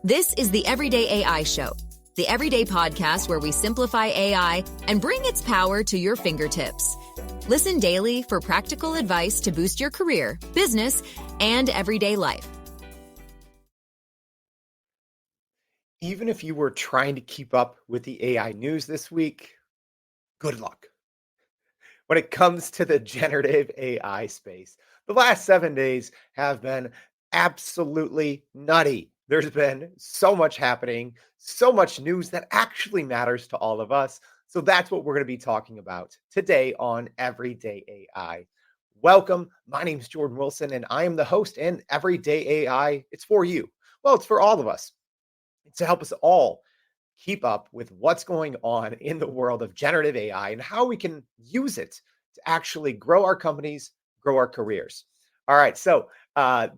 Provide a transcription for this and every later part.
This is the Everyday AI Show, the everyday podcast where we simplify AI and bring its power to your fingertips. Listen daily for practical advice to boost your career, business, and everyday life. Even if you were trying to keep up with the AI news this week, good luck. When it comes to the generative AI space, the last 7 days have been absolutely nutty. There's been so much happening, so much news that actually matters to all of us. So that's what we're going to be talking about today on Everyday AI. Welcome. My name is Jordan Wilson, and I am the host. And Everyday AI, it's for you. Well, it's for all of us. It's to help us all keep up with what's going on in the world of generative AI and how we can use it to actually grow our companies, grow our careers. All right, so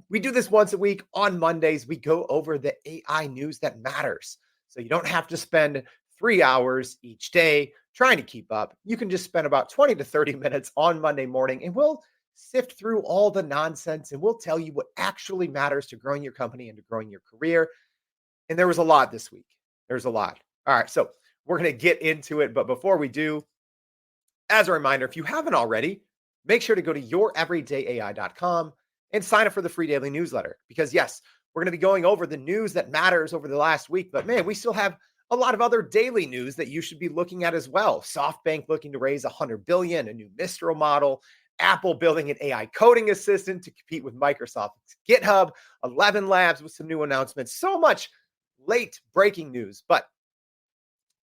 we do this once a week on Mondays. We go over the AI news that matters. So you don't have to spend 3 hours each day trying to keep up. You can just spend about 20 to 30 minutes on Monday morning, and we'll sift through all the nonsense and we'll tell you what actually matters to growing your company and to growing your career. And there was a lot this week. There's a lot. All right, so we're going to get into it. But before we do, as a reminder, if you haven't already, make sure to go to youreverydayai.com and sign up for the free daily newsletter. Because yes, we're going to be going over the news that matters over the last week. But man, we still have a lot of other daily news that you should be looking at as well. SoftBank looking to raise $100 billion, a new Mistral model, Apple building an AI coding assistant to compete with Microsoft's GitHub, 11 Labs with some new announcements. So much late breaking news. But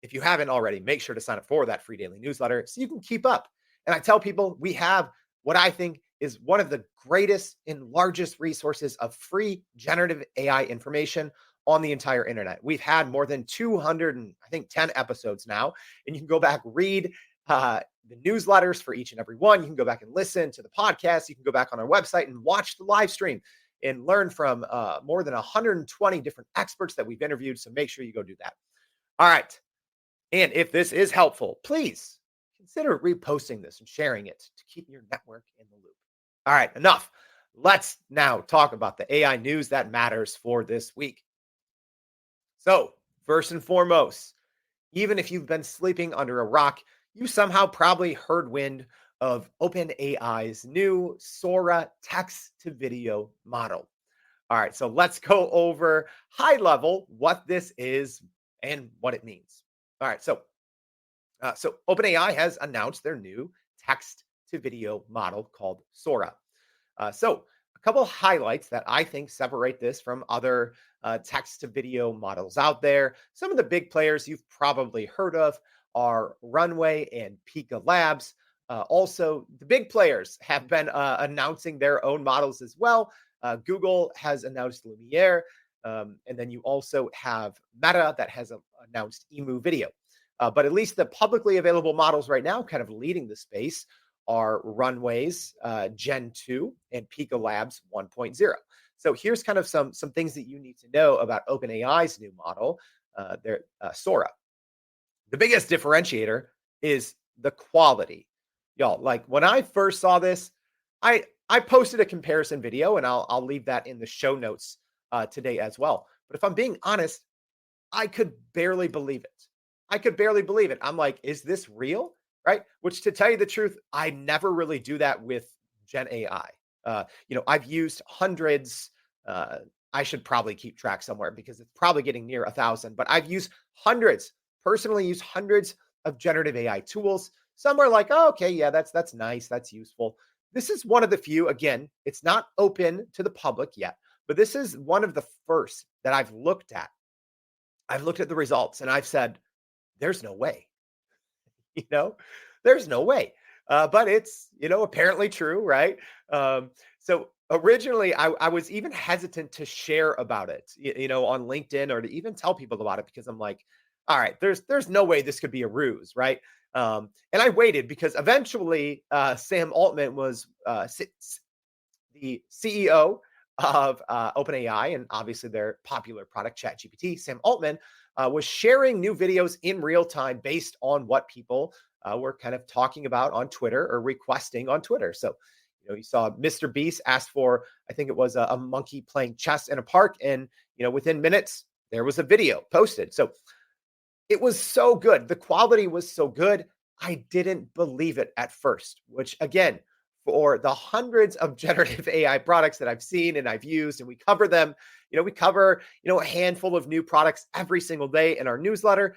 if you haven't already, make sure to sign up for that free daily newsletter so you can keep up. And I tell people we have what I think is one of the greatest and largest resources of free generative AI information on the entire internet. We've had more than 10 episodes now, and you can go back, read the newsletters for each and every one. You can go back and listen to the podcast. You can go back on our website and watch the live stream and learn from more than 120 different experts that we've interviewed. So make sure you go do that. All right. And if this is helpful, please consider reposting this and sharing it to keep your network in the loop. All right, enough. Let's now talk about the AI news that matters for this week. So, first and foremost, even if you've been sleeping under a rock, you somehow probably heard wind of OpenAI's new Sora text-to-video model. All right, so let's go over high level what this is and what it means. All right, so OpenAI has announced their new text-to-video model called Sora. So a couple highlights that I think separate this from other text-to-video models out there. Some of the big players you've probably heard of are Runway and Pika Labs. Also, the big players have been announcing their own models as well. Google has announced Lumiere, and then you also have Meta that has announced Emu Video. But at least the publicly available models right now, kind of leading the space, are Runway's Gen 2 and Pika Labs 1.0. So here's kind of some things that you need to know about OpenAI's new model, their Sora. The biggest differentiator is the quality. Y'all, like when I first saw this, I posted a comparison video, and I'll leave that in the show notes today as well. But if I'm being honest, I could barely believe it. I'm like, is this real? Right? Which, to tell you the truth, I never really do that with Gen AI. I've used hundreds. I should probably keep track somewhere because it's probably getting near 1,000. But I've used personally used hundreds of generative AI tools. Some are like, oh, okay, yeah, that's nice, that's useful. This is one of the few. Again, it's not open to the public yet, but this is one of the first that I've looked at. I've looked at the results and I've said, there's no way. There's no way. But it's, apparently true, right? So originally I was even hesitant to share about it, on LinkedIn or to even tell people about it because I'm like, all right, there's no way this could be a ruse, right? And I waited because eventually Sam Altman was the CEO of OpenAI and obviously their popular product ChatGPT. Sam Altman was sharing new videos in real time based on what people were kind of talking about on Twitter or requesting on Twitter. So, you saw Mr. Beast asked for, I think it was a monkey playing chess in a park. And, within minutes, there was a video posted. So it was so good. The quality was so good. I didn't believe it at first, which again, for the hundreds of generative AI products that I've seen and I've used, and we cover them, we cover, a handful of new products every single day in our newsletter.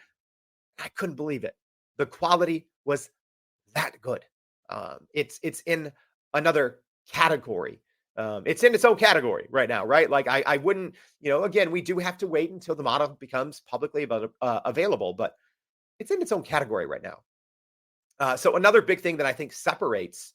I couldn't believe it. The quality was that good. It's in another category. It's in its own category right now, right? Like I wouldn't, again, we do have to wait until the model becomes publicly available, but it's in its own category right now. So another big thing that I think separates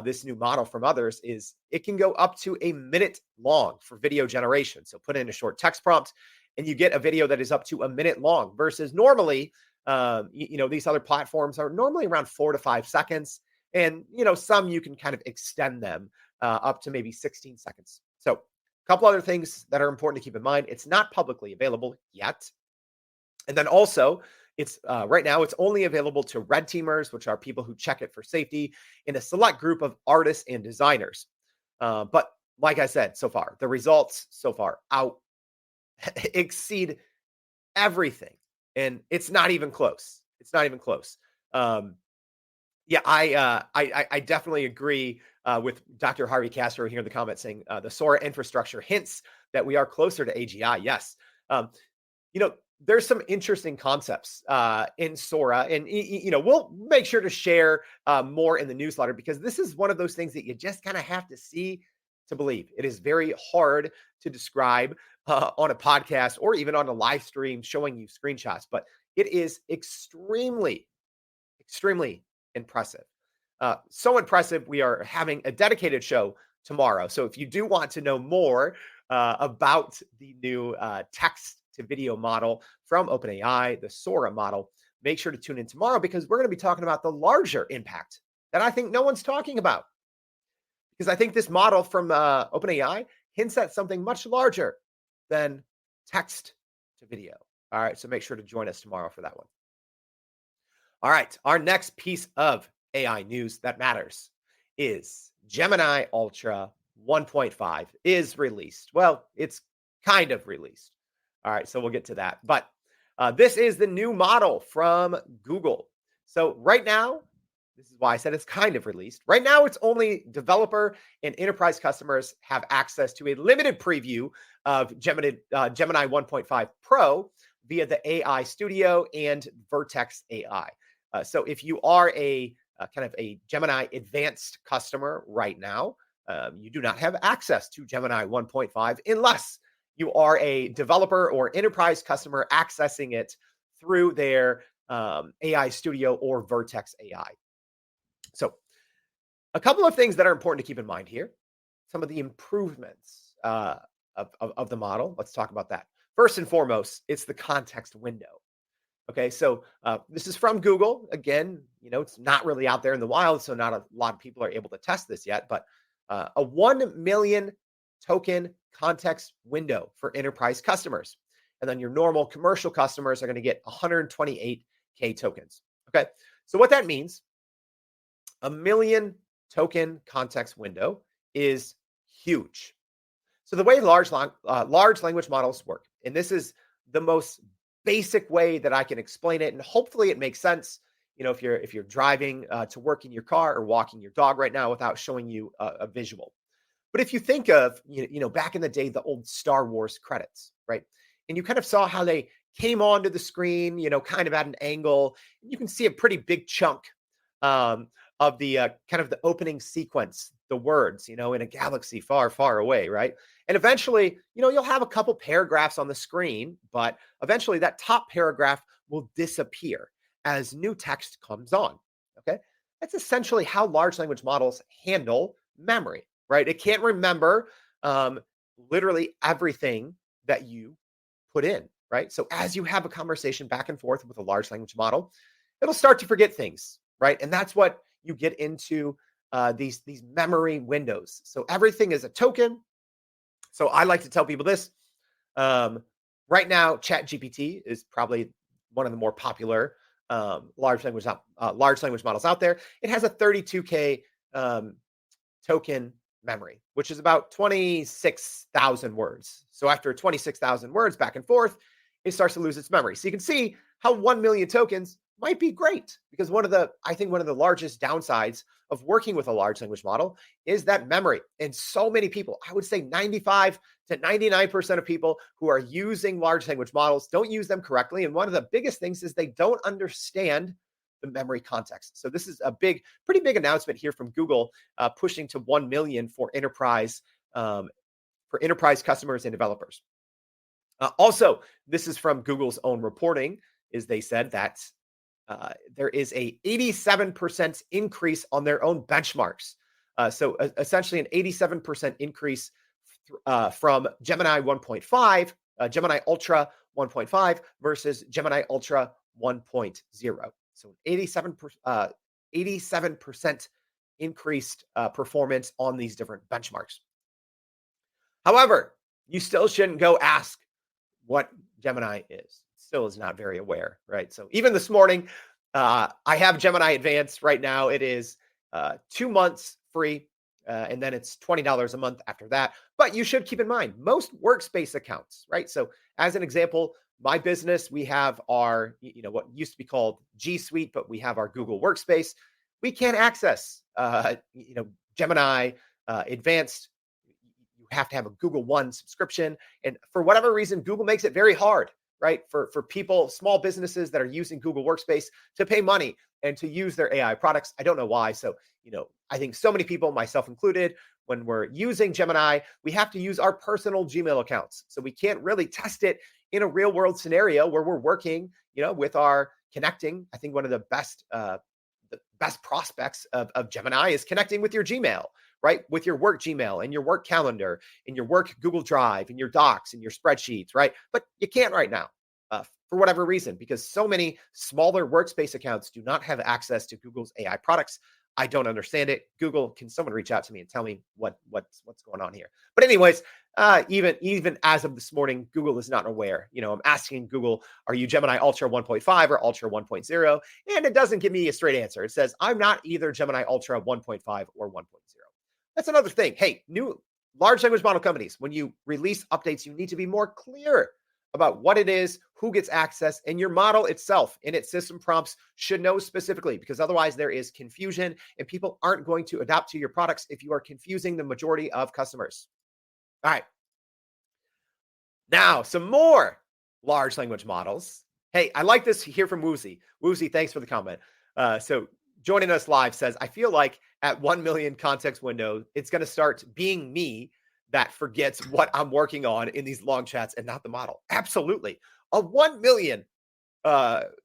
this new model from others is it can go up to a minute long for video generation. So put in a short text prompt and you get a video that is up to a minute long versus normally, these other platforms are normally around 4 to 5 seconds. And, some you can kind of extend them up to maybe 16 seconds. So a couple other things that are important to keep in mind. It's not publicly available yet. And then also, it's right now, it's only available to red teamers, which are people who check it for safety, in a select group of artists and designers. But like I said, so far, the results so far exceed everything. And it's not even close. It's not even close. I definitely agree with Dr. Harvey Castro here in the comments saying the Sora infrastructure hints that we are closer to AGI. Yes. There's some interesting concepts in Sora, and we'll make sure to share more in the newsletter because this is one of those things that you just kind of have to see to believe. It is very hard to describe on a podcast or even on a live stream showing you screenshots, but it is extremely, extremely impressive. So impressive, we are having a dedicated show tomorrow. So if you do want to know more about the new text to video model from OpenAI, the Sora model, make sure to tune in tomorrow because we're going to be talking about the larger impact that I think no one's talking about. Because I think this model from OpenAI hints at something much larger than text to video. All right, so make sure to join us tomorrow for that one. All right, our next piece of AI news that matters is Gemini Ultra 1.5 is released. Well, it's kind of released. All right, so we'll get to that. But this is the new model from Google. So right now, this is why I said it's kind of released. Right now, it's only developer and enterprise customers have access to a limited preview of Gemini 1.5 Pro via the AI Studio and Vertex AI. So if you are a kind of a Gemini advanced customer right now, you do not have access to Gemini 1.5 unless you are a developer or enterprise customer accessing it through their AI Studio or Vertex AI. So a couple of things that are important to keep in mind here. Some of the improvements of the model. Let's talk about that. First and foremost, it's the context window. Okay, so this is from Google. Again, it's not really out there in the wild, so not a lot of people are able to test this yet, but a 1 million token context window for enterprise customers. And then your normal commercial customers are going to get 128K tokens. Okay, so what that means, a 1 million token context window is huge. So the way large language models work, and this is the most basic way that I can explain it, and hopefully it makes sense. If you're driving to work in your car or walking your dog right now without showing you a visual. But if you think of back in the day, the old Star Wars credits, right? And you kind of saw how they came onto the screen, kind of at an angle. And you can see a pretty big chunk of the kind of the opening sequence, the words, in a galaxy far, far away, right? And eventually, you'll have a couple paragraphs on the screen, but eventually that top paragraph will disappear as new text comes on, okay? That's essentially how large language models handle memory, right? It can't remember literally everything that you put in, right? So as you have a conversation back and forth with a large language model, it'll start to forget things, right? And that's what you get into these memory windows. So everything is a token. So I like to tell people this. Right now, ChatGPT is probably one of the more popular large language models out there. It has a 32K token memory, which is about 26,000 words. So after 26,000 words back and forth, it starts to lose its memory. So you can see how 1 million tokens might be great, because I think one of the largest downsides of working with a large language model is that memory. And so many people, I would say 95 to 99% of people who are using large language models don't use them correctly. And one of the biggest things is they don't understand the memory context. So this is a pretty big announcement here from Google, pushing to 1 million um, for enterprise customers and developers. Also, this is from Google's own reporting, is they said that there is a 87% increase on their own benchmarks. So essentially an 87% increase from Gemini 1.5, Gemini Ultra 1.5 versus Gemini Ultra 1.0. So 87% increased performance on these different benchmarks. However, you still shouldn't go ask what Gemini is. Still is not very aware, right? So even this morning, I have Gemini Advanced right now. It is 2 months free, and then it's $20 a month after that. But you should keep in mind, most workspace accounts, right? So as an example, my business, we have our, what used to be called G Suite, but we have our Google Workspace. We can't access, Gemini Advanced. You have to have a Google One subscription. And for whatever reason, Google makes it very hard, right? For people, small businesses that are using Google Workspace to pay money and to use their AI products. I don't know why. So, I think so many people, myself included, when we're using Gemini, we have to use our personal Gmail accounts. So we can't really test it in a real world scenario where we're working, with our connecting. I think one of the best prospects of Gemini is connecting with your Gmail, right? With your work Gmail and your work calendar and your work Google Drive and your docs and your spreadsheets, right? But you can't right now for whatever reason, because so many smaller workspace accounts do not have access to Google's AI products. I don't understand it. Google, can someone reach out to me and tell me what's going on here? But anyways, even as of this morning, Google is not aware. I'm asking Google, are you Gemini Ultra 1.5 or Ultra 1.0? And it doesn't give me a straight answer. It says, I'm not either Gemini Ultra 1.5 or 1.0. That's another thing. Hey, new large language model companies, when you release updates, you need to be more clear about what it is, who gets access, and your model itself in its system prompts should know specifically, because otherwise there is confusion and people aren't going to adapt to your products if you are confusing the majority of customers. All right. Now, some more large language models. Hey, I like this here from Woozy. Woozy, thanks for the comment. So joining us live says, I feel like at 1 million context window, it's going to start being me that forgets what I'm working on in these long chats and not the model. Absolutely. A 1 million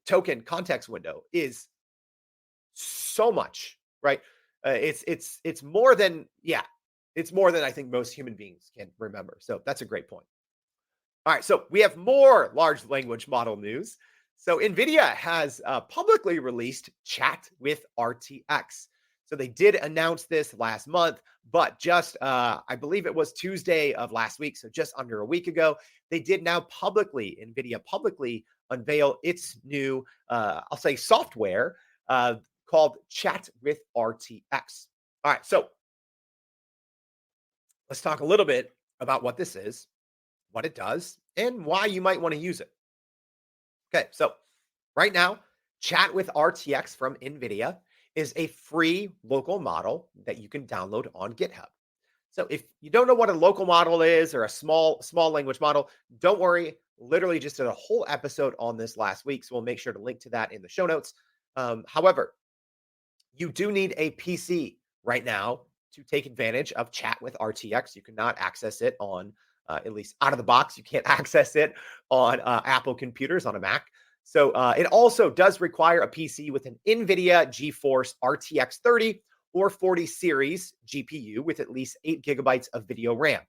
token context window is so much, right? It's more than, it's more than I think most human beings can remember. So that's a great point. All right, so we have more large language model news. So NVIDIA has publicly released Chat with RTX. So they did announce this last month, but just, I believe it was Tuesday of last week, so just under a week ago, they did now NVIDIA publicly unveil its new, I'll say software called Chat with RTX. All right, so let's talk a little bit about what this is, what it does, and why you might want to use it. Okay, so right now, Chat with RTX from NVIDIA is a free local model that you can download on GitHub. So if you don't know what a local model is or a small language model, don't worry. Literally just did a whole episode on this last week, so we'll make sure to link to that in the show notes. However, you do need a PC right now to take advantage of Chat with RTX. You cannot access it on, at least out of the box, you can't access it on Apple computers on a Mac. So it also does require a PC with an NVIDIA GeForce RTX 30 or 40 series GPU with at least 8 gigabytes of video RAM.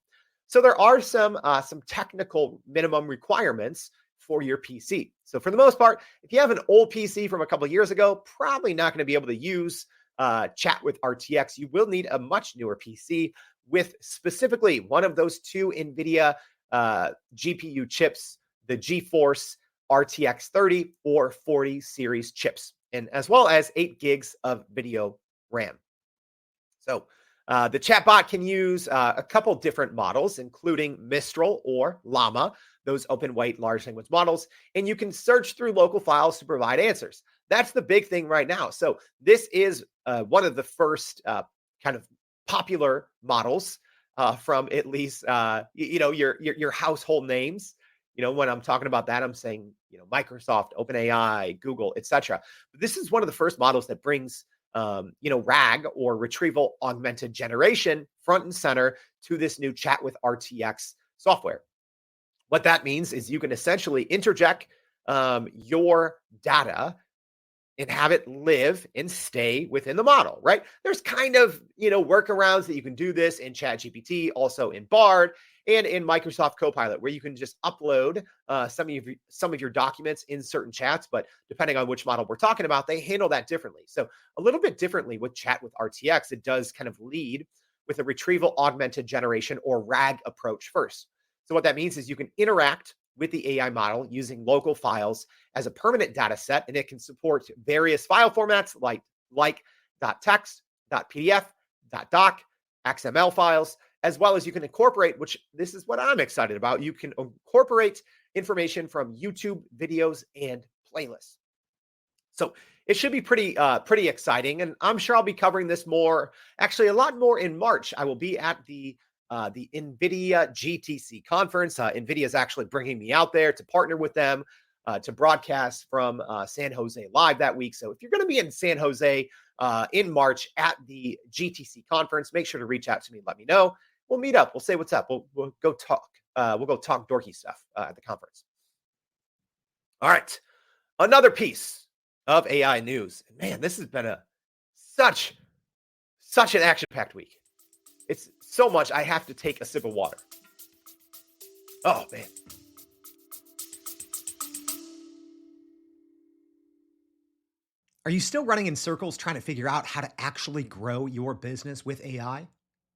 So there are some technical minimum requirements for your PC. So for the most part, if you have an old PC from a couple of years ago, probably not going to be able to use Chat with RTX. You will need a much newer PC with specifically one of those two NVIDIA GPU chips, the GeForce RTX 30 or 40 series chips, and as well as 8 gigs of video RAM. So The chatbot can use a couple different models, including Mistral or Llama, those open weight large language models, and you can search through local files to provide answers. That's the big thing right now. So this is one of the first kind of popular models from at least your household names. When I'm talking about that, I'm saying Microsoft, OpenAI, Google, etc. But this is one of the first models that brings RAG or retrieval augmented generation front and center to this new Chat with RTX software. What that means is you can essentially interject your data and have it live and stay within the model, right? There's kind of, workarounds that you can do this in ChatGPT, also in Bard and in Microsoft Copilot, where you can just upload some of your documents in certain chats, but depending on which model we're talking about, they handle that differently. So a little bit differently with Chat with RTX, it does kind of lead with a retrieval augmented generation or RAG approach first. So what that means is you can interact with the AI model using local files as a permanent data set, and it can support various file formats like .text, .pdf, .doc, XML files, as well as you can incorporate, which this is what I'm excited about, you can incorporate information from YouTube videos and playlists. So it should be pretty exciting, and I'm sure I'll be covering this more, actually a lot more in March. I will be at the NVIDIA GTC conference. NVIDIA is actually bringing me out there to partner with them to broadcast from San Jose live that week. So if you're going to be in San Jose in March at the GTC conference, make sure to reach out to me and let me know. We'll meet up. We'll say what's up. We'll go talk. We'll go talk dorky stuff at the conference. All right. Another piece of AI news. Man, this has been such an action-packed week. It's so much, I have to take a sip of water. Oh, man. Are you still running in circles trying to figure out how to actually grow your business with AI?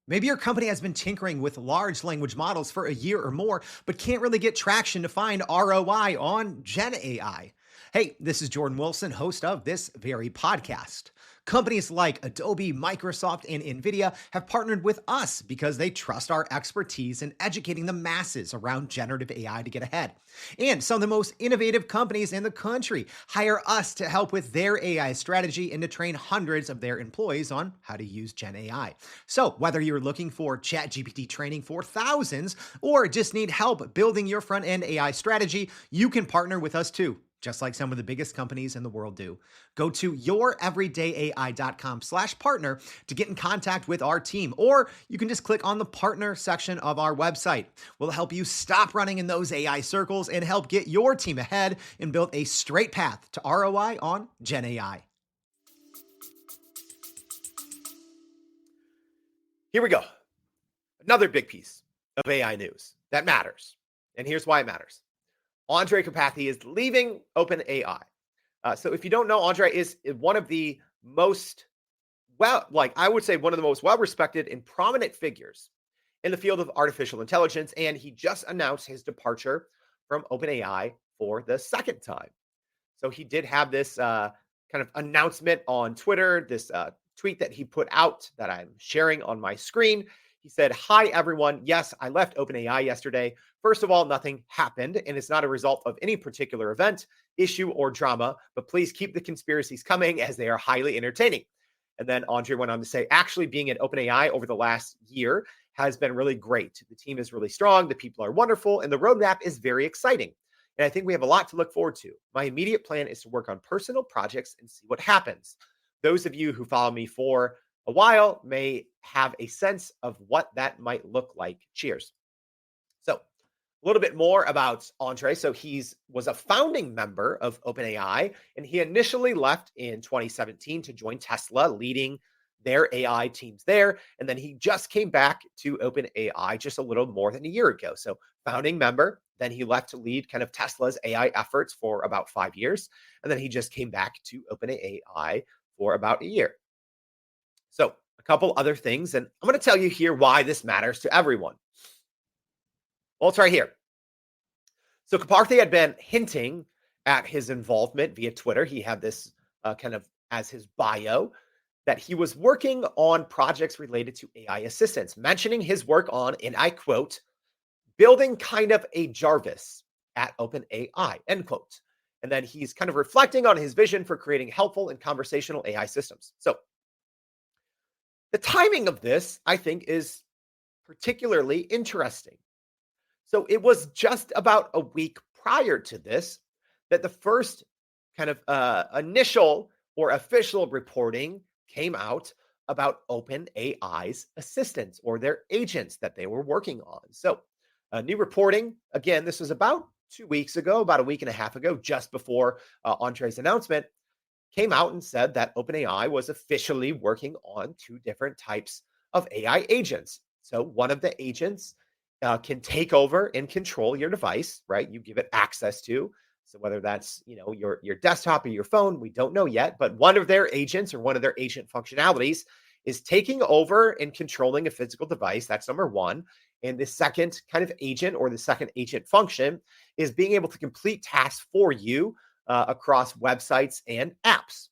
Maybe your company has been tinkering with large language models for a year or more, but can't really get traction to find ROI on Gen AI. Hey, this is Jordan Wilson, host of this very podcast. Companies like Adobe, Microsoft, and NVIDIA have partnered with us because they trust our expertise in educating the masses around generative AI to get ahead. And some of the most innovative companies in the country hire us to help with their AI strategy and to train hundreds of their employees on how to use Gen AI. So whether you're looking for ChatGPT training for thousands or just need help building your front-end AI strategy, you can partner with us too, just like some of the biggest companies in the world do. Go to youreverydayai.com/partner to get in contact with our team, or you can just click on the partner section of our website. We'll help you stop running in those AI circles and help get your team ahead and build a straight path to ROI on Gen AI. Here we go. Another big piece of AI news that matters. And here's why it matters. Andrei Kapathy is leaving OpenAI. So if you don't know, Andrei is one of the most, I would say one of the most well-respected and prominent figures in the field of artificial intelligence. And he just announced his departure from OpenAI for the second time. So he did have this kind of announcement on Twitter, this tweet that he put out that I'm sharing on my screen. He said, "Hi, everyone. Yes, I left OpenAI yesterday. First of all, nothing happened, and it's not a result of any particular event, issue, or drama, but please keep the conspiracies coming as they are highly entertaining." And then Andrei went on to say, "Actually, being at OpenAI over the last year has been really great. The team is really strong, the people are wonderful, and the roadmap is very exciting. And I think we have a lot to look forward to. My immediate plan is to work on personal projects and see what happens. Those of you who follow me for a while may have a sense of what that might look like. Cheers." So a little bit more about Andrei. So was a founding member of OpenAI, and he initially left in 2017 to join Tesla, leading their AI teams there. And then he just came back to OpenAI just a little more than a year ago. So founding member, then he left to lead kind of Tesla's AI efforts for about 5 years. And then he just came back to OpenAI for about a year. So a couple other things, and I'm going to tell you here why this matters to everyone. Well, it's right here. So Karpathy had been hinting at his involvement via Twitter. He had this kind of as his bio that he was working on projects related to AI assistants, mentioning his work on, and I quote, building kind of a Jarvis at OpenAI, end quote. And then he's kind of reflecting on his vision for creating helpful and conversational AI systems. So the timing of this, I think, is particularly interesting. So it was just about a week prior to this that the first kind of initial or official reporting came out about OpenAI's assistants or their agents that they were working on. So new reporting, again, this was about 2 weeks ago, about a week and a half ago, just before Andrei's announcement, came out and said that OpenAI was officially working on two different types of AI agents. So one of the agents can take over and control your device, right? You give it access to. So whether that's your desktop or your phone, we don't know yet. But one of their agents or one of their agent functionalities is taking over and controlling a physical device. That's number one. And the second kind of agent or the second agent function is being able to complete tasks for you across websites and apps.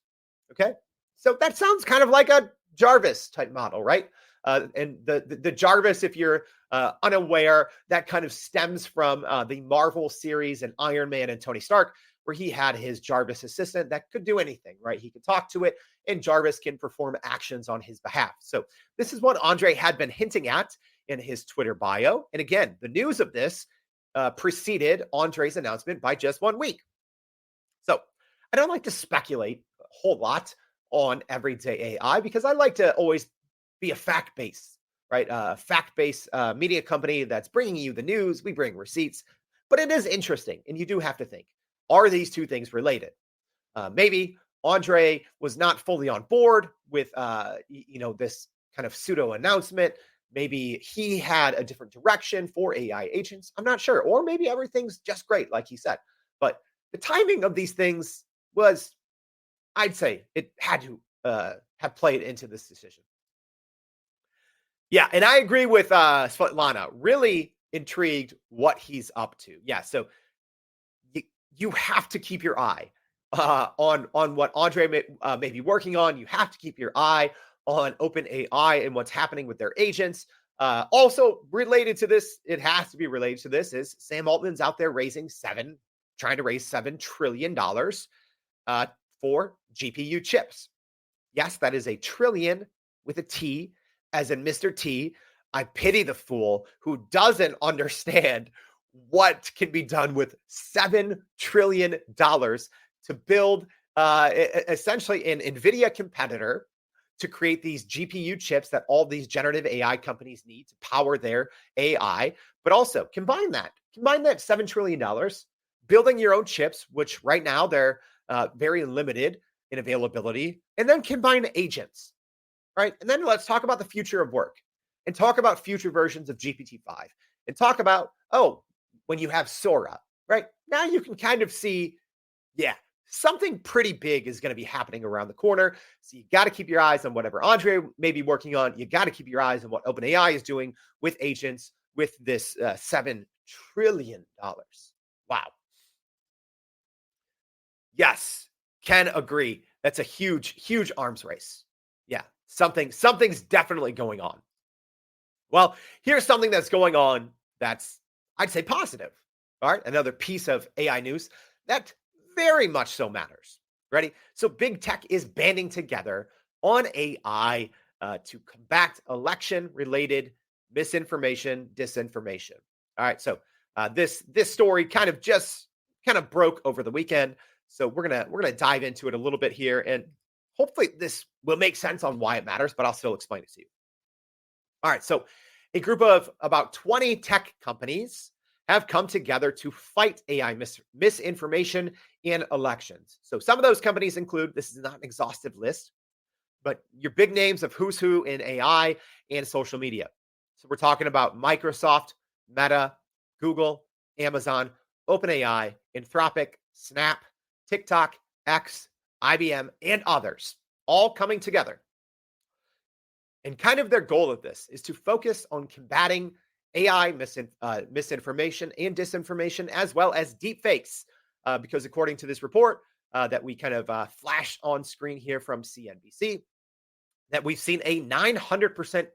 Okay. So that sounds kind of like a Jarvis type model, right? And the Jarvis, if you're unaware, that kind of stems from the Marvel series and Iron Man and Tony Stark, where he had his Jarvis assistant that could do anything, right? He could talk to it and Jarvis can perform actions on his behalf. So this is what Andrej had been hinting at in his Twitter bio. And again, the news of this preceded Andrej's announcement by just 1 week. So I don't like to speculate a whole lot on everyday AI because I like to always be a fact-based, right? Fact-based media company that's bringing you the news. We bring receipts, but it is interesting. And you do have to think, are these two things related? Maybe Andrej was not fully on board with, this kind of pseudo announcement. Maybe he had a different direction for AI agents. I'm not sure. Or maybe everything's just great, like he said. But the timing of these things was, I'd say, it had to have played into this decision. Yeah, and I agree with Svetlana. Really intrigued what he's up to. Yeah, so you have to keep your eye on what Andrej may be working on. You have to keep your eye on OpenAI and what's happening with their agents. Also related to this, it has to be related to this, is Sam Altman's out there trying to raise $7 trillion for GPU chips. Yes, that is a trillion with a T, as in Mr. T. I pity the fool who doesn't understand what can be done with $7 trillion to build essentially an NVIDIA competitor to create these GPU chips that all these generative AI companies need to power their AI. But also combine that $7 trillion, building your own chips, which right now they're very limited in availability, and then combine agents, right? And then let's talk about the future of work and talk about future versions of GPT-5 and talk about, when you have Sora, right? Now you can kind of see, something pretty big is going to be happening around the corner. So you got to keep your eyes on whatever Andrej may be working on. You got to keep your eyes on what OpenAI is doing with agents with this $7 trillion. Wow. Yes, can agree. That's a huge, huge arms race. Yeah, something's definitely going on. Well, here's something that's going on that's, I'd say, positive. All right, another piece of AI news that very much so matters. Ready? So big tech is banding together on AI to combat election-related misinformation, disinformation. All right, so this story kind of broke over the weekend. So we're gonna dive into it a little bit here, and hopefully this will make sense on why it matters, but I'll still explain it to you. All right, so a group of about 20 tech companies have come together to fight AI misinformation in elections. So some of those companies include, this is not an exhaustive list, but your big names of who's who in AI and social media. So we're talking about Microsoft, Meta, Google, Amazon, OpenAI, Anthropic, Snap, TikTok, X, IBM, and others, all coming together. And kind of their goal of this is to focus on combating AI misinformation and disinformation, as well as deepfakes, because according to this report that we kind of flashed on screen here from CNBC, that we've seen a 900%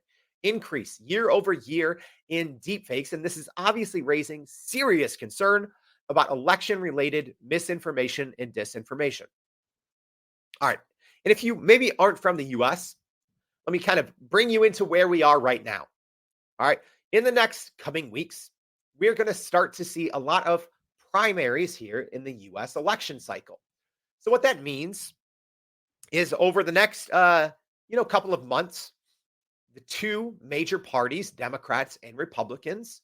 increase year over year in deepfakes. And this is obviously raising serious concern about election-related misinformation and disinformation. All right. And if you maybe aren't from the US, let me kind of bring you into where we are right now. All right. In the next coming weeks, we're going to start to see a lot of primaries here in the US election cycle. So what that means is over the next couple of months, the two major parties, Democrats and Republicans,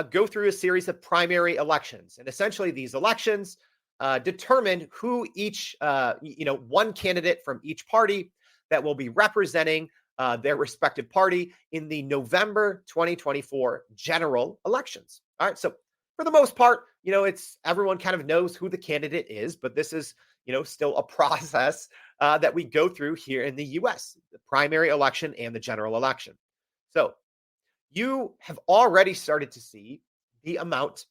go through a series of primary elections. And essentially these elections determine who each, one candidate from each party that will be representing their respective party in the November 2024 general elections. All right. So for the most part, it's everyone kind of knows who the candidate is, but this is, still a process that we go through here in the US, the primary election and the general election. So you have already started to see the amount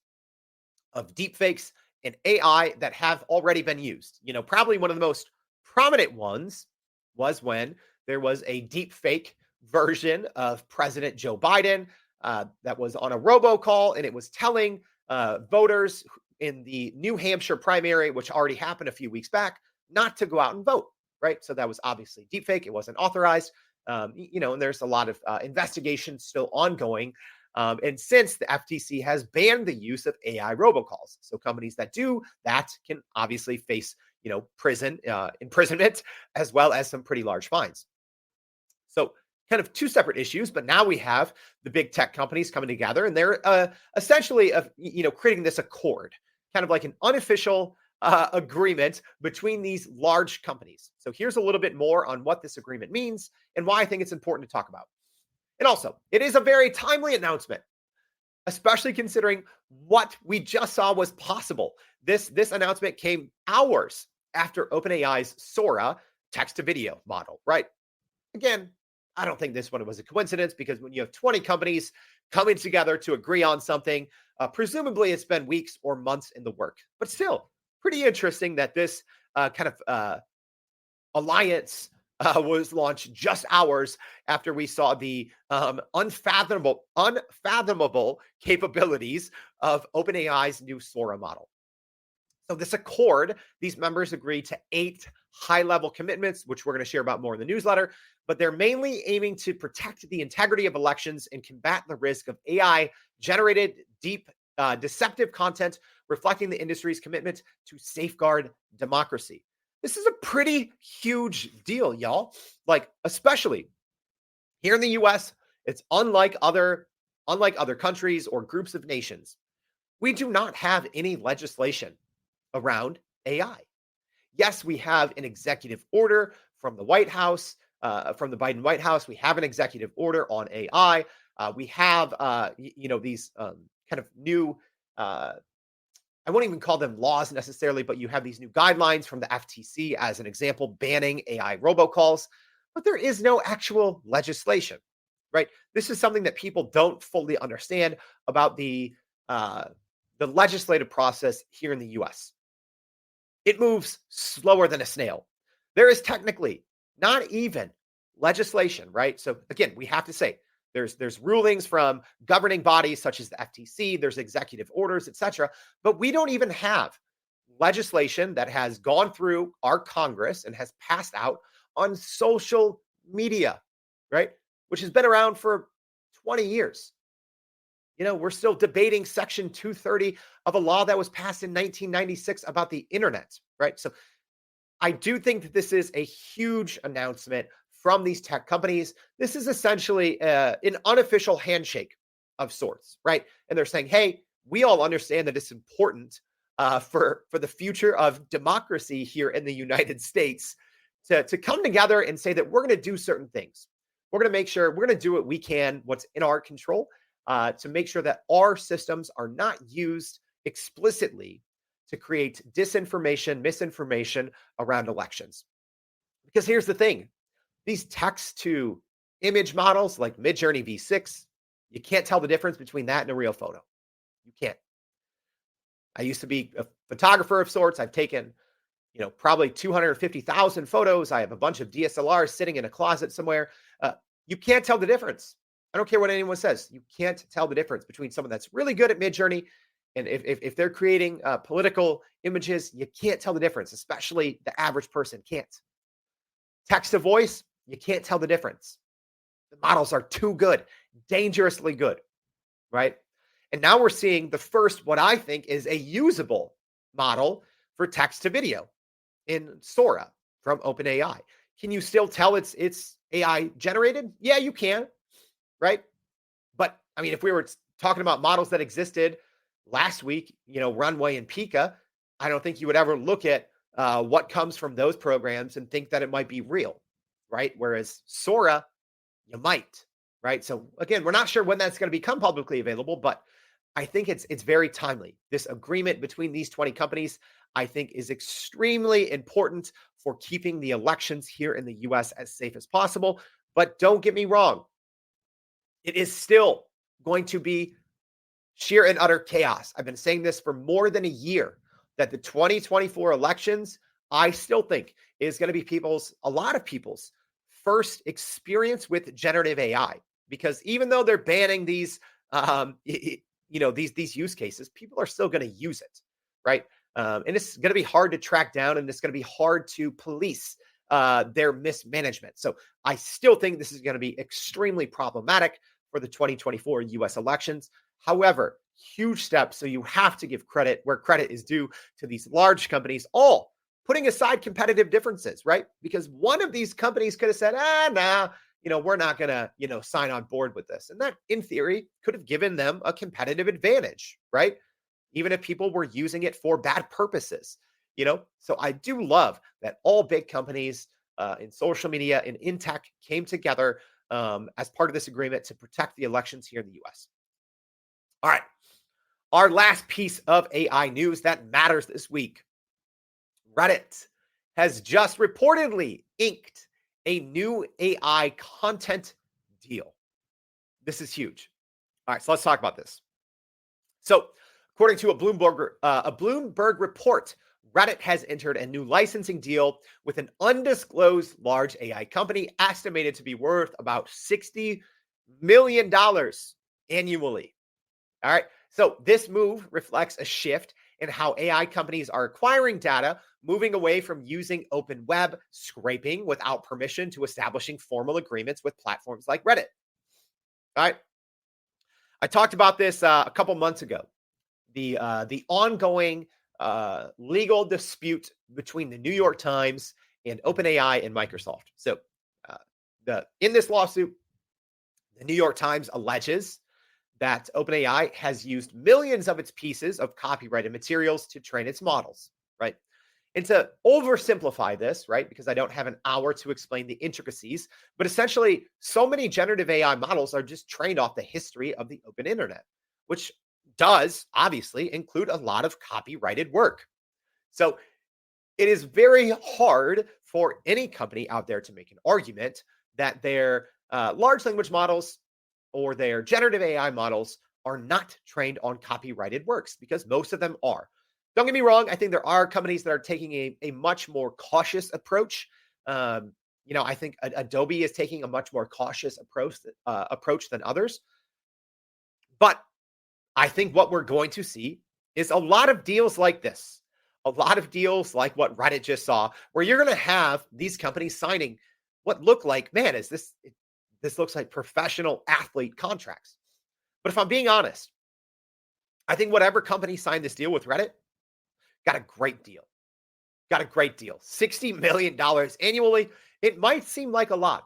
of deepfakes and AI that have already been used. Probably one of the most prominent ones was when there was a deepfake version of President Joe Biden that was on a robocall, and it was telling voters in the New Hampshire primary, which already happened a few weeks back, not to go out and vote, right? So that was obviously deepfake. It wasn't authorized, and there's a lot of investigation still ongoing. And since the FTC has banned the use of AI robocalls, so companies that do that can obviously face, imprisonment, as well as some pretty large fines. So kind of two separate issues, but now we have the big tech companies coming together, and they're essentially, creating this accord, kind of like an unofficial agreement between these large companies. So here's a little bit more on what this agreement means and why I think it's important to talk about. And also, it is a very timely announcement, especially considering what we just saw was possible. This announcement came hours after OpenAI's Sora text-to-video model, right? Again, I don't think this one was a coincidence, because when you have 20 companies coming together to agree on something, presumably it's been weeks or months in the work. But still, pretty interesting that this kind of alliance was launched just hours after we saw the unfathomable capabilities of OpenAI's new Sora model. So this accord, these members agreed to 8 high-level commitments, which we're going to share about more in the newsletter, but they're mainly aiming to protect the integrity of elections and combat the risk of AI-generated deceptive content, reflecting the industry's commitment to safeguard democracy. This is a pretty huge deal, y'all. Like, especially here in the US, it's unlike other countries or groups of nations. We do not have any legislation around AI. Yes, we have an executive order from the White House, from the Biden White House. We have an executive order on AI. We have, these kind of new, I won't even call them laws necessarily, but you have these new guidelines from the FTC, as an example, banning AI robocalls. But there is no actual legislation, right? This is something that people don't fully understand about the legislative process here in the US. It moves slower than a snail. There is technically not even legislation, right? So again, we have to say there's rulings from governing bodies such as the FTC, there's executive orders, etc. But we don't even have legislation that has gone through our Congress and has passed out on social media, right? Which has been around for 20 years. We're still debating Section 230 of a law that was passed in 1996 about the internet, right? So I do think that this is a huge announcement from these tech companies. This is essentially an unofficial handshake of sorts, right? And they're saying, hey, we all understand that it's important for the future of democracy here in the United States to come together and say that we're going to do certain things. We're going to make sure we're going to do what we can, what's in our control, to make sure that our systems are not used explicitly to create disinformation, misinformation around elections. Because here's the thing, these text to image models like Midjourney V6, you can't tell the difference between that and a real photo. You can't. I used to be a photographer of sorts. I've taken, probably 250,000 photos. I have a bunch of DSLRs sitting in a closet somewhere. You can't tell the difference. I don't care what anyone says. You can't tell the difference between someone that's really good at Midjourney and if they're creating political images, you can't tell the difference, especially the average person can't. Text to voice, you can't tell the difference. The models are too good, dangerously good, right? And now we're seeing the first, what I think is a usable model for text to video in Sora from OpenAI. Can you still tell it's AI generated? Yeah, you can, right? But I mean, if we were talking about models that existed last week, Runway and Pika, I don't think you would ever look at what comes from those programs and think that it might be real, right? Whereas Sora, you might, right? So again, we're not sure when that's going to become publicly available, but I think it's very timely. This agreement between these 20 companies, I think, is extremely important for keeping the elections here in the US as safe as possible. But don't get me wrong, it is still going to be sheer and utter chaos. I've been saying this for more than a year, that the 2024 elections, I still think, is going to be a lot of people's first experience with generative AI. Because even though they're banning these, these use cases, people are still going to use it, right? And it's going to be hard to track down, and it's going to be hard to police their mismanagement. So I still think this is going to be extremely problematic for the 2024 US elections. However, huge steps. So you have to give credit where credit is due to these large companies, all putting aside competitive differences, right? Because one of these companies could have said, nah, we're not going to, sign on board with this. And that, in theory, could have given them a competitive advantage, right? Even if people were using it for bad purposes, So I do love that all big companies in social media and in tech came together as part of this agreement to protect the elections here in the US. All right. Our last piece of AI news that matters this week. Reddit has just reportedly inked a new AI content deal. This is huge. All right, so let's talk about this. So, according to a Bloomberg report, Reddit has entered a new licensing deal with an undisclosed large AI company estimated to be worth about $60 million annually. All right, so this move reflects a shift in how AI companies are acquiring data, moving away from using open web scraping without permission to establishing formal agreements with platforms like Reddit. All right, I talked about this a couple months ago. The ongoing legal dispute between the New York Times and OpenAI and Microsoft. So, in this lawsuit, the New York Times alleges that OpenAI has used millions of its pieces of copyrighted materials to train its models, right? And to oversimplify this, right, because I don't have an hour to explain the intricacies, but essentially, so many generative AI models are just trained off the history of the open internet, which does obviously include a lot of copyrighted work. So it is very hard for any company out there to make an argument that their large language models or their generative AI models are not trained on copyrighted works, because most of them are. Don't get me wrong. I think there are companies that are taking a much more cautious approach. I think Adobe is taking a much more cautious approach than others. But I think what we're going to see is a lot of deals like this, a lot of deals like what Reddit just saw, where you're going to have these companies signing what look like, this looks like professional athlete contracts. But if I'm being honest, I think whatever company signed this deal with Reddit got a great deal. $60 million annually. It might seem like a lot,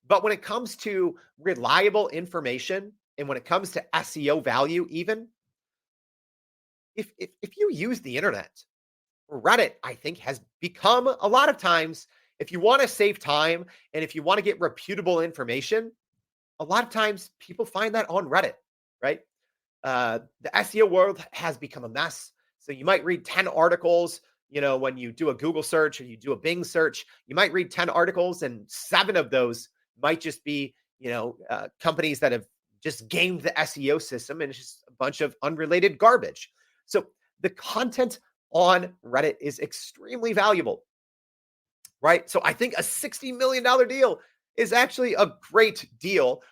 but when it comes to reliable information and when it comes to SEO value, even if you use the internet, Reddit, I think, has become a lot of times, if you want to save time and if you want to get reputable information, a lot of times people find that on Reddit, right? The SEO world has become a mess. So you might read 10 articles, when you do a Google search or you do a Bing search, you might read 10 articles and 7 of those might just be, companies that have just gamed the SEO system, and it's just a bunch of unrelated garbage. So the content on Reddit is extremely valuable, right? So I think a $60 million deal is actually a great deal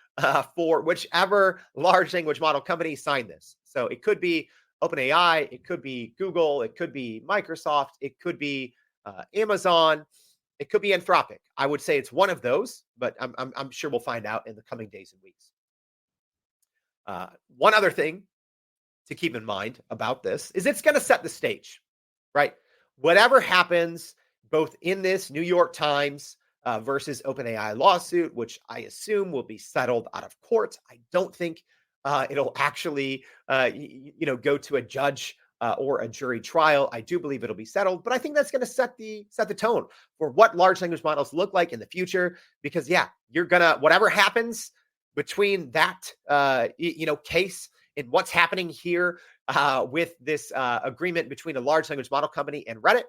for whichever large language model company signed this. So it could be OpenAI, it could be Google, it could be Microsoft, it could be Amazon, it could be Anthropic. I would say it's one of those, but I'm sure we'll find out in the coming days and weeks. One other thing to keep in mind about this is it's going to set the stage, right? Whatever happens, both in this New York Times versus OpenAI lawsuit, which I assume will be settled out of court. I don't think it'll actually, go to a judge or a jury trial. I do believe it'll be settled, but I think that's going to set the tone for what large language models look like in the future. Because you're gonna, whatever happens between that case and what's happening here with this agreement between a large language model company and Reddit,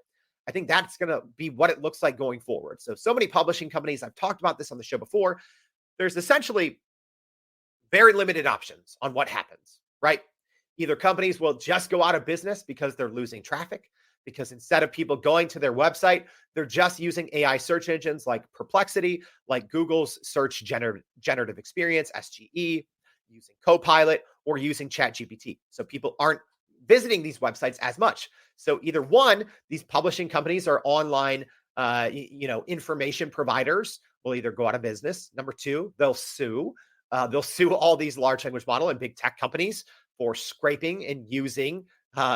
I think that's going to be what it looks like going forward. So many publishing companies, I've talked about this on the show before, there's essentially very limited options on what happens, right? Either companies will just go out of business because they're losing traffic, because instead of people going to their website, they're just using AI search engines like Perplexity, like Google's Search Generative Experience, SGE, using Copilot, or using ChatGPT. So people aren't visiting these websites as much. So either one, these publishing companies or online, information providers will either go out of business. Number two, they'll sue. They'll sue all these large language model and big tech companies for scraping and using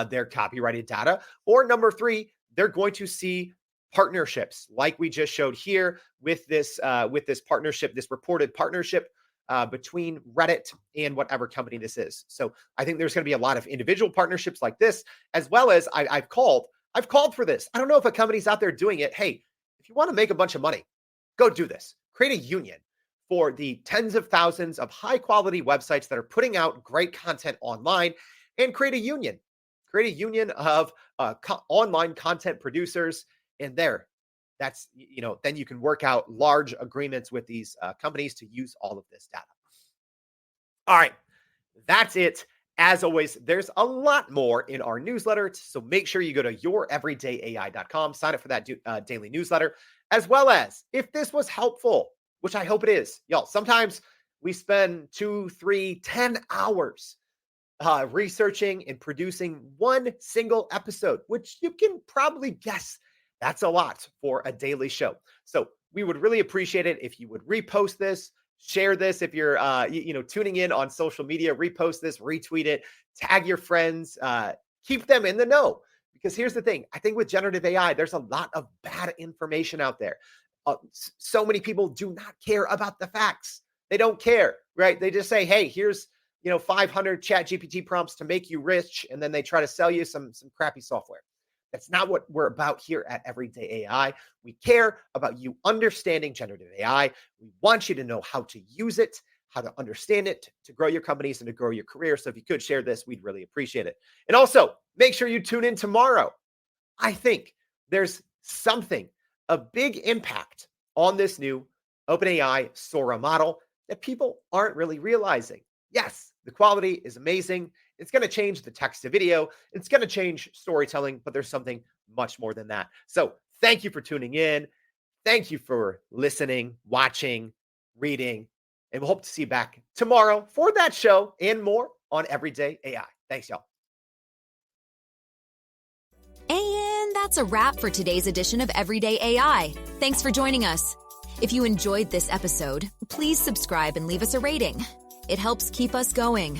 their copyrighted data. Or number three, they're going to see partnerships like we just showed here with this partnership, this reported partnership between Reddit and whatever company this is. So I think there's going to be a lot of individual partnerships like this, as well as I've called for this. I don't know if a company's out there doing it. Hey, if you want to make a bunch of money, go do this. Create a union for the tens of thousands of high quality websites that are putting out great content online, and create a union. Create a union of online content producers, and that's, then you can work out large agreements with these companies to use all of this data. All right, that's it. As always, there's a lot more in our newsletter, so make sure you go to youreverydayai.com, sign up for that daily newsletter, as well as, if this was helpful, which I hope it is, y'all, sometimes we spend 2, 3, 10 hours researching and producing one single episode, which you can probably guess that's a lot for a daily show. So we would really appreciate it if you would repost this, share this. If you're, tuning in on social media, repost this, retweet it, tag your friends, keep them in the know. Because here's the thing. I think with generative AI, there's a lot of bad information out there. So many people do not care about the facts. They don't care, right? They just say, hey, here's, 500 ChatGPT prompts to make you rich. And then they try to sell you some crappy software. That's not what we're about here at Everyday AI. We care about you understanding generative AI. We want you to know how to use it, how to understand it, to grow your companies and to grow your career. So if you could share this, we'd really appreciate it. And also, make sure you tune in tomorrow. I think there's a big impact on this new OpenAI Sora model that people aren't really realizing. Yes, the quality is amazing. It's going to change the text to video. It's going to change storytelling, but there's something much more than that. So thank you for tuning in. Thank you for listening, watching, reading, and we'll hope to see you back tomorrow for that show and more on Everyday AI. Thanks, y'all. And that's a wrap for today's edition of Everyday AI. Thanks for joining us. If you enjoyed this episode, please subscribe and leave us a rating. It helps keep us going.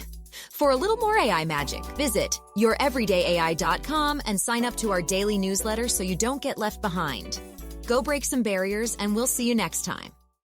For a little more AI magic, visit youreverydayai.com and sign up to our daily newsletter so you don't get left behind. Go break some barriers, and we'll see you next time.